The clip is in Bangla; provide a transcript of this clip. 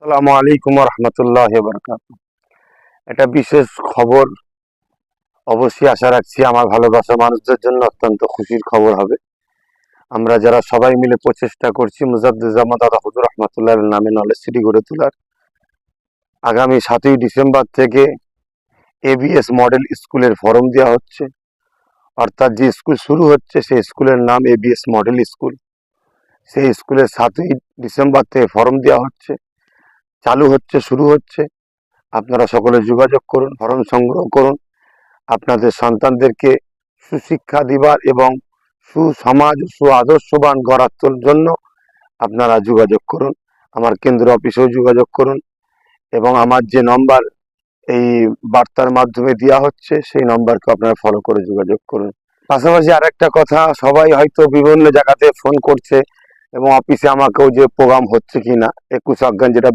আসসালামু আলাইকুম রহমতুল্লাহ বারাকাতুহু। এটা বিশেষ খবর, অবশ্যই আশা রাখছি আমার ভালোবাসা মানুষদের জন্য অত্যন্ত খুশির খবর হবে। আমরা যারা সবাই মিলে প্রচেষ্টা করছি মুজাদ্দিদ দাদা হুজুর রহমতুল্লাহ নামে নলেজ সিটি গড়ে তোলার, আগামী 7ই ডিসেম্বর থেকে এবিএস মডেল স্কুলের ফরম দেওয়া হচ্ছে। অর্থাৎ যে স্কুল শুরু হচ্ছে সেই স্কুলের নাম এবিএস মডেল স্কুল। সেই স্কুলের 7ই ডিসেম্বর থেকে ফরম দেওয়া হচ্ছে, চালু হচ্ছে, শুরু হচ্ছে। আপনারা সকলে যোগাযোগ করুন, ফরম সংগ্রহ করুন। আপনাদের সন্তানদেরকে সুশিক্ষা দিবার এবং সুসমাজ সুআদর্শবান গড়ার জন্য আপনারা যোগাযোগ করুন। আমার কেন্দ্র অফিসেও যোগাযোগ করুন এবং আমার যে নম্বর এই বার্তার মাধ্যমে দেওয়া হচ্ছে সেই নম্বরকে আপনারা ফলো করে যোগাযোগ করুন। পাশাপাশি আরেকটা কথা, সবাই হয়তো বিভিন্ন জায়গাতে ফোন করছে এবং অফিসে আমাকেও যে প্রোগ্রাম হচ্ছে কিনা 21 অজ্ঞান যেটা